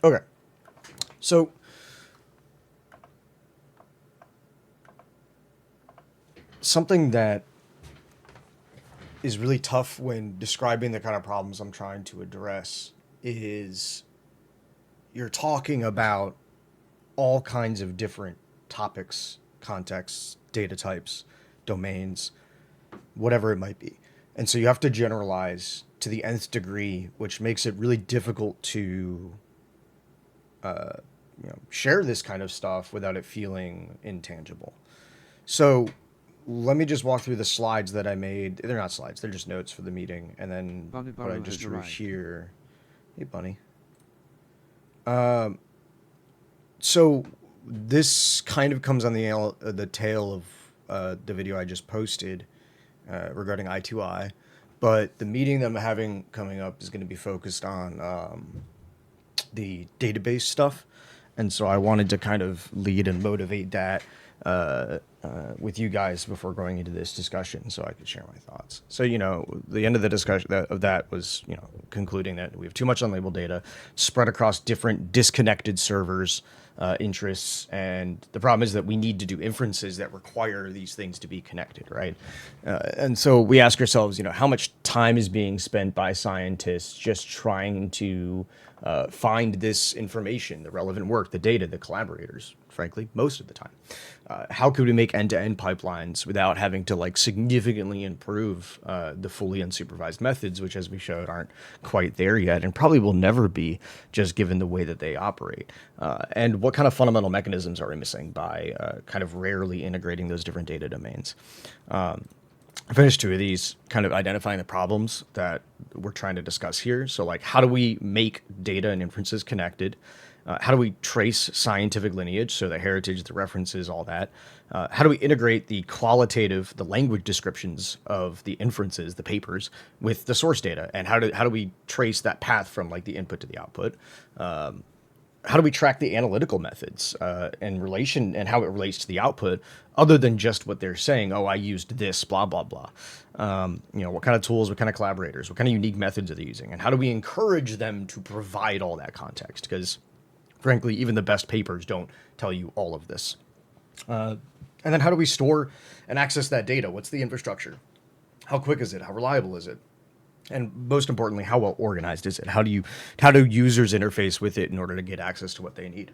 Okay. So something that is really tough when describing the kind of problems I'm trying to address is you're talking about all kinds of different topics, contexts, data types, domains, whatever it might be. And so you have to generalize to the nth degree, which makes it really difficult to share this kind of stuff without it feeling intangible. So let me just walk through the slides that I made. They're not slides, they're just notes for the meeting. And then Bunny what I Barlow just has drew arrived. here. Hey, Bunny. So this kind of comes on the tail of the video I just posted regarding I2I. But the meeting that I'm having coming up is going to be focused on the database stuff. And so I wanted to kind of lead and motivate that with you guys before going into this discussion so I could share my thoughts. So, the end of the discussion of that was, concluding that we have too much unlabeled data spread across different disconnected servers, interests. And the problem is that we need to do inferences that require these things to be connected, right? And so we ask ourselves, how much time is being spent by scientists just trying to find this information, the relevant work, the data, the collaborators, frankly, most of the time. How could we make end-to-end pipelines without having to significantly improve the fully unsupervised methods, which as we showed aren't quite there yet and probably will never be just given the way that they operate. And what kind of fundamental mechanisms are we missing by kind of rarely integrating those different data domains? I finished two of these, kind of identifying the problems that we're trying to discuss here. So, how do we make data and inferences connected? How do we trace scientific lineage, so the heritage, the references, all that? How do we integrate the qualitative, the language descriptions of the inferences, the papers, with the source data? And how do we trace that path from the input to the output? How do we track the analytical methods and relation and how it relates to the output other than just what they're saying? Oh, I used this, blah, blah, blah. What kind of tools, what kind of collaborators, what kind of unique methods are they using? And how do we encourage them to provide all that context? Because frankly, even the best papers don't tell you all of this. And then how do we store and access that data? What's the infrastructure? How quick is it? How reliable is it? And most importantly, how well organized is it? How do users interface with it in order to get access to what they need?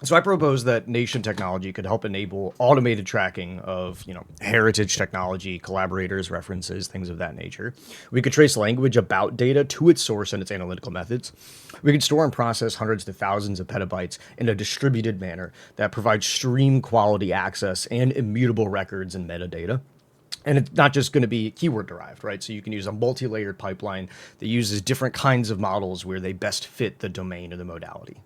So I propose that Nation technology could help enable automated tracking of, heritage technology, collaborators, references, things of that nature. We could trace language about data to its source and its analytical methods. We could store and process hundreds to thousands of petabytes in a distributed manner that provides stream quality access and immutable records and metadata. And it's not just going to be keyword derived, right? So you can use a multi-layered pipeline that uses different kinds of models where they best fit the domain or the modality.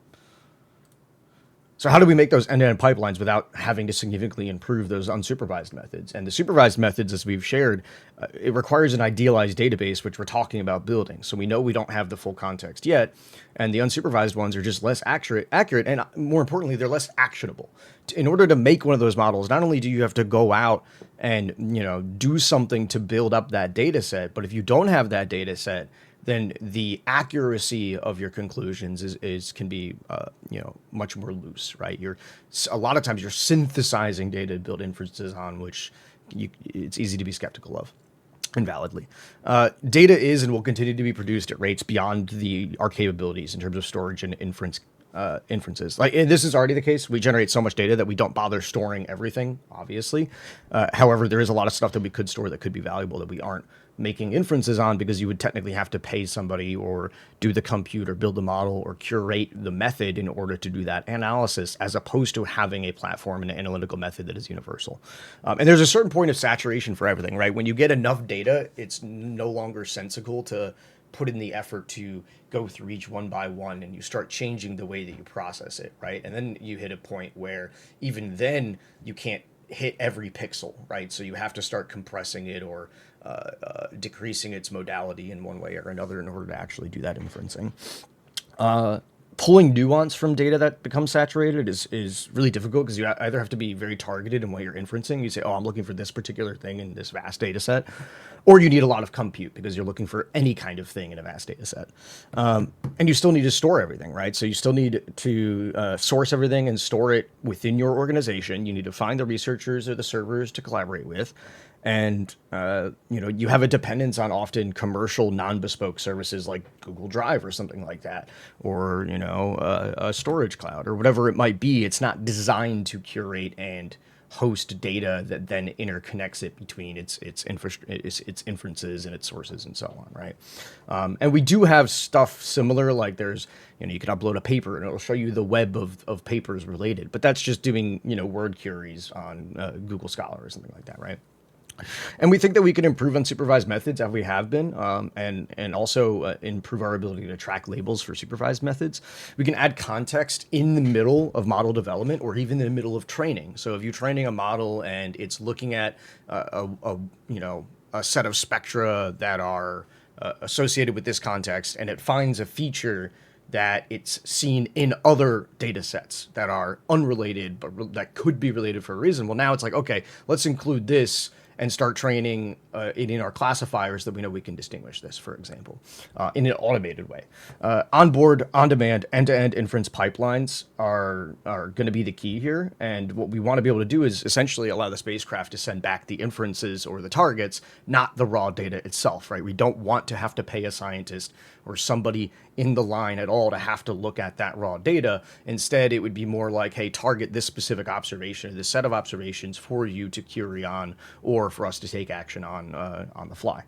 So how do we make those end-to-end pipelines without having to significantly improve those unsupervised methods? And the supervised methods, as we've shared, it requires an idealized database, which we're talking about building. So we know we don't have the full context yet, and the unsupervised ones are just less accurate, and more importantly, they're less actionable. In order to make one of those models, not only do you have to go out and do something to build up that data set, but if you don't have that data set, then the accuracy of your conclusions can be much more loose, right? A lot of times you're synthesizing data to build inferences on, which it's easy to be skeptical of, invalidly. Data is and will continue to be produced at rates beyond our capabilities in terms of storage and inferences. And this is already the case. We generate so much data that we don't bother storing everything, obviously. However, there is a lot of stuff that we could store that could be valuable that we aren't making inferences on because you would technically have to pay somebody or do the compute or build the model or curate the method in order to do that analysis, as opposed to having a platform and an analytical method that is universal. And there's a certain point of saturation for everything, right? When you get enough data, it's no longer sensical to put in the effort to go through each one by one, and you start changing the way that you process it, right? And then you hit a point where even then you can't hit every pixel, right? So you have to start compressing it or decreasing its modality in one way or another in order to actually do that inferencing. Pulling nuance from data that becomes saturated is really difficult because you either have to be very targeted in what you're inferencing. You say, oh, I'm looking for this particular thing in this vast data set, or you need a lot of compute because you're looking for any kind of thing in a vast data set. And you still need to store everything, right? So you still need to source everything and store it within your organization. You need to find the researchers or the servers to collaborate with. And, you have a dependence on often commercial non-bespoke services like Google Drive or something like that, or, a storage cloud or whatever it might be. It's not designed to curate and host data that then interconnects it between its inferences and its sources and so on, right? And we do have stuff similar, like there's, you can upload a paper and it'll show you the web of papers related, but that's just doing, word queries on Google Scholar or something like that, right? And we think that we can improve unsupervised methods as we have been, and also improve our ability to track labels for supervised methods. We can add context in the middle of model development or even in the middle of training. So if you're training a model and it's looking at a set of spectra that are associated with this context, and it finds a feature that it's seen in other data sets that are unrelated, but that could be related for a reason. Well, now it's like, okay, let's include this and start training it in our classifiers that we know we can distinguish this, for example, in an automated way. Onboard, on-demand, end-to-end inference pipelines are going to be the key here. And what we want to be able to do is essentially allow the spacecraft to send back the inferences or the targets, not the raw data itself, right? We don't want to have to pay a scientist or somebody in the line at all to have to look at that raw data. Instead, it would be more like, hey, target this specific observation, this set of observations for you to query on, or for us to take action on the fly.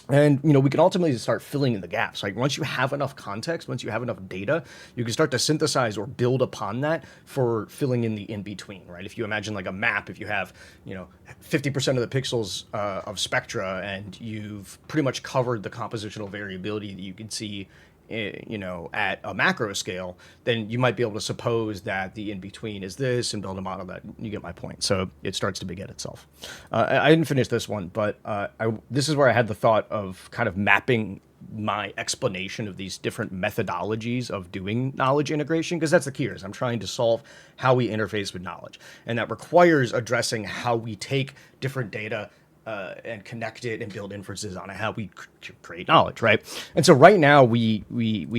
And, we can ultimately start filling in the gaps. Like once you have enough context, once you have enough data, you can start to synthesize or build upon that for filling in the in-between, right? If you imagine like a map, if you have, 50% of the pixels of spectra and you've pretty much covered the compositional variability that you can see at a macro scale, then you might be able to suppose that the in-between is this and build a model that, you get my point. So it starts to beget itself. I didn't finish this one, but this is where I had the thought of kind of mapping my explanation of these different methodologies of doing knowledge integration, because that's the key. Is I'm trying to solve how we interface with knowledge, and that requires addressing how we take different data and connect it and build inferences on it, how we create knowledge, right? And so right now we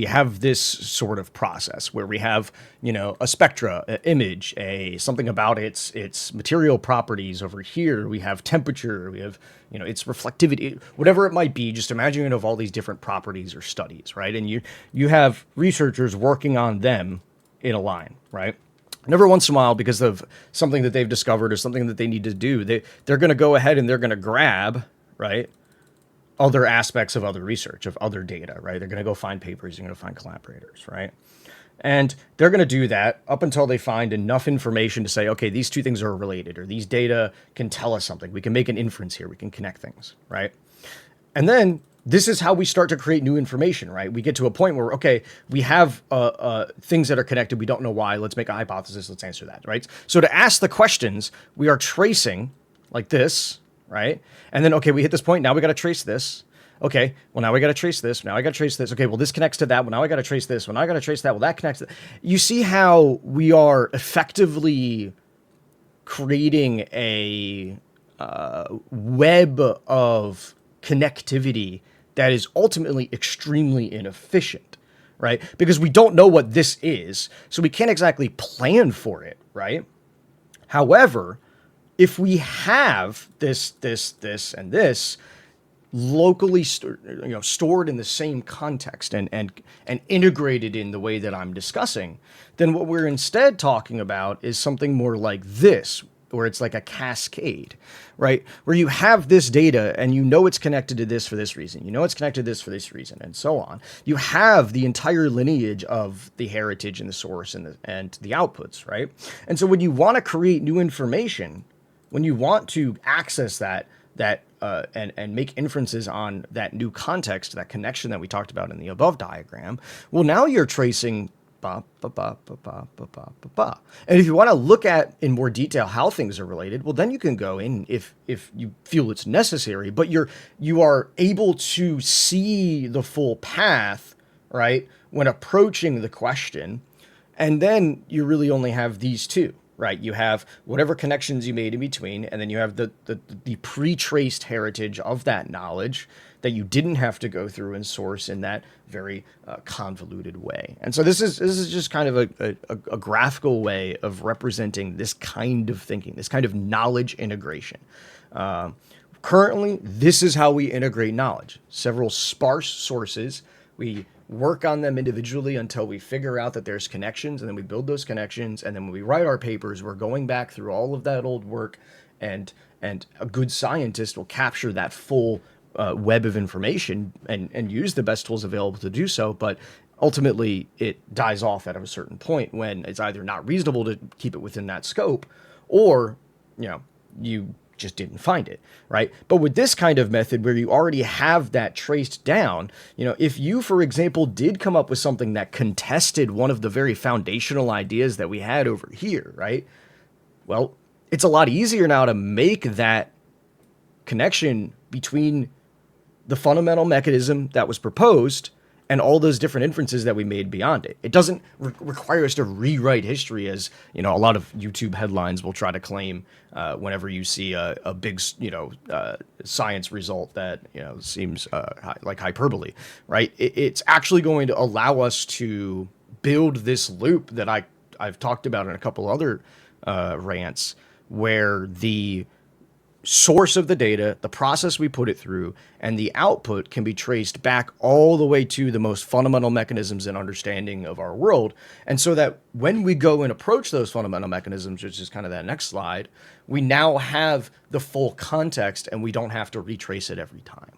have this sort of process where we have, a spectra, an image, something about its material properties. Over here we have temperature, we have, its reflectivity, whatever it might be. Just imagine of all these different properties or studies, right? And you have researchers working on them in a line, right? And every once in a while, because of something that they've discovered or something that they need to do, they're going to go ahead and they're going to grab, right, other aspects of other research, of other data, right? They're going to go find papers, they're going to find collaborators, right? And they're going to do that up until they find enough information to say, okay, these two things are related, or these data can tell us something. We can make an inference here. We can connect things, right? And then this is how we start to create new information, right? We get to a point where, okay, we have things that are connected. We don't know why. Let's make a hypothesis. Let's answer that, right? So to ask the questions, we are tracing like this, right? And then, okay, we hit this point. Now we got to trace this. Okay, well, now we got to trace this. Now I got to trace this. Okay, well, this connects to that. Well, now I got to trace this. Well, now I got to trace that. Well, that connects to that. You see how we are effectively creating a web of connectivity that is ultimately extremely inefficient, right? Because we don't know what this is, so we can't exactly plan for it, right? However, if we have this, and this locally stored in the same context and integrated in the way that I'm discussing, then what we're instead talking about is something more like this, where it's like a cascade, right? Where you have this data and it's connected to this for this reason, it's connected to this for this reason, and so on. You have the entire lineage of the heritage and the source and the outputs, right? And so when you want to create new information, when you want to access that and make inferences on that new context, that connection that we talked about in the above diagram, well, now you're tracing ba, ba, ba, ba, ba, ba, ba, ba, ba. And if you want to look at in more detail how things are related, well, then you can go in if you feel it's necessary, but you are able to see the full path, right, when approaching the question. And then you really only have these two, right? You have whatever connections you made in between, and then you have the pre-traced heritage of that knowledge that you didn't have to go through and source in that very convoluted way. And so this is just kind of a graphical way of representing this kind of thinking, this kind of knowledge integration. Currently, this is how we integrate knowledge. Several sparse sources. We work on them individually until we figure out that there's connections, and then we build those connections. And then when we write our papers, we're going back through all of that old work, and a good scientist will capture that full web of information and use the best tools available to do so. But ultimately, it dies off at a certain point when it's either not reasonable to keep it within that scope, or you just didn't find it, right? But with this kind of method where you already have that traced down, if you, for example, did come up with something that contested one of the very foundational ideas that we had over here, right? Well, it's a lot easier now to make that connection between the fundamental mechanism that was proposed and all those different inferences that we made beyond it. It doesn't require us to rewrite history, as a lot of YouTube headlines will try to claim whenever you see a big science result that seems like hyperbole, right? It's actually going to allow us to build this loop that I've talked about in a couple other rants, where the source of the data, the process we put it through, and the output can be traced back all the way to the most fundamental mechanisms and understanding of our world. And so that when we go and approach those fundamental mechanisms, which is kind of that next slide, we now have the full context and we don't have to retrace it every time.